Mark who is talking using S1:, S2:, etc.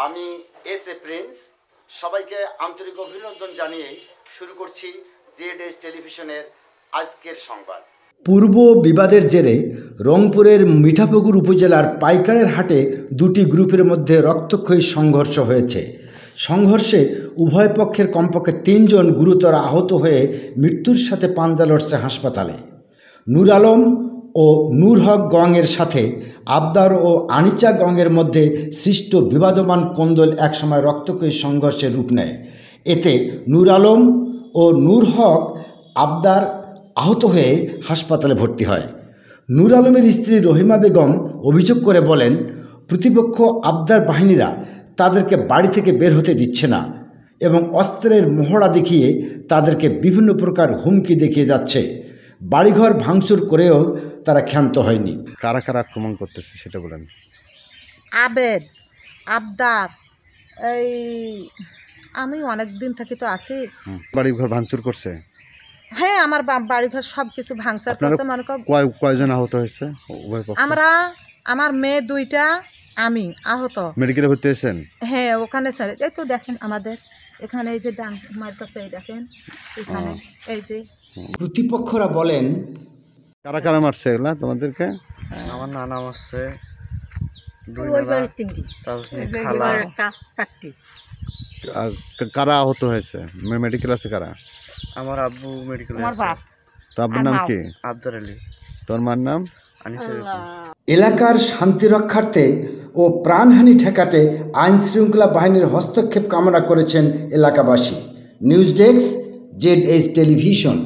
S1: আমি S A Prince সবাইকে আন্তরিক অভিনন্দন জানিয়ে শুরু করছি জেড টেলিভিশনের আজকের সংবাদ। পূর্ব বিবাদের জেরে রংপুরের মিঠাপুকুর উপজেলার পাইকারের হাটে দুটি গ্রুপের মধ্যে রক্তক্ষয়ী সংঘর্ষ হয়েছে। সংঘর্ষে উভয় পক্ষের কমপক্ষে ৩ জন গুরুতর আহত হয়ে মৃত্যুর সাথে পাঞ্জা লড়ছে হাসপাতালে। নূর আলম ও নূর হক গংয়ের সাথে আবদার ও আনিচা গংয়ের মধ্যে সৃষ্ট বিবাদমান কোন্দল একসময় রক্তক্ষয়ী সংঘর্ষের রূপ নেয়। এতে নূর আলম ও নূর হক আবদার আহত হয়ে হাসপাতালে ভর্তি হয়। নূর আলমের স্ত্রী রহিমা বেগম অভিযোগ করে বলেন, প্রতিপক্ষ আবদার বাহিনীরা তাদেরকে বাড়ি থেকে বের হতে দিচ্ছে না এবং অস্ত্রের মহড়া দেখিয়ে তাদেরকে বিভিন্ন প্রকার হুমকি দেখিয়ে যাচ্ছে। বাড়িঘর ভাঙচুর করেও তারা ক্ষান্ত হয়নি।
S2: কারা কারা আক্রমণ করতেছে সেটা বলেন।
S3: আবেদ, আবদার, এই আমি অনেক দিন থেকে তো আছি।
S2: বাড়িঘর ভাঙচুর করছে?
S3: হ্যাঁ, আমার বাড়িঘর সব কিছু ভাঙচুর করছে। মনে কর
S2: কয়জন আহত হয়েছে?
S3: আমরা, আমার মেয়ে 2টা, আমি আহত।
S2: মেডিকেলে ভর্তি হয়েছেন?
S3: হ্যাঁ, ওখানে স্যার এই তো দেখেন আমাদের এখানে এই যে ডান মার কাছে এই দেখেন এখানে এই যে।
S1: প্রতিপক্ষরা বলেন,
S2: কারা কারা মারছে এগুলা তোমাদেরকে?
S4: আমার নানা মারছে,
S2: কারা আহত হয়েছে? মেডিকেল আছে কারা?
S4: আমার আব্বু মেডিকেল।
S2: তো আব্বুর নাম কি?
S4: আবদার আলী।
S2: তোর মার নাম?
S4: আনিসা।
S1: এলাকার শান্তি রক্ষার্থে ও প্রাণহানি ঠেকাতে আইন শৃঙ্খলা বাহিনীর হস্তক্ষেপ কামনা করেছেন এলাকাবাসী। News desk, Z television.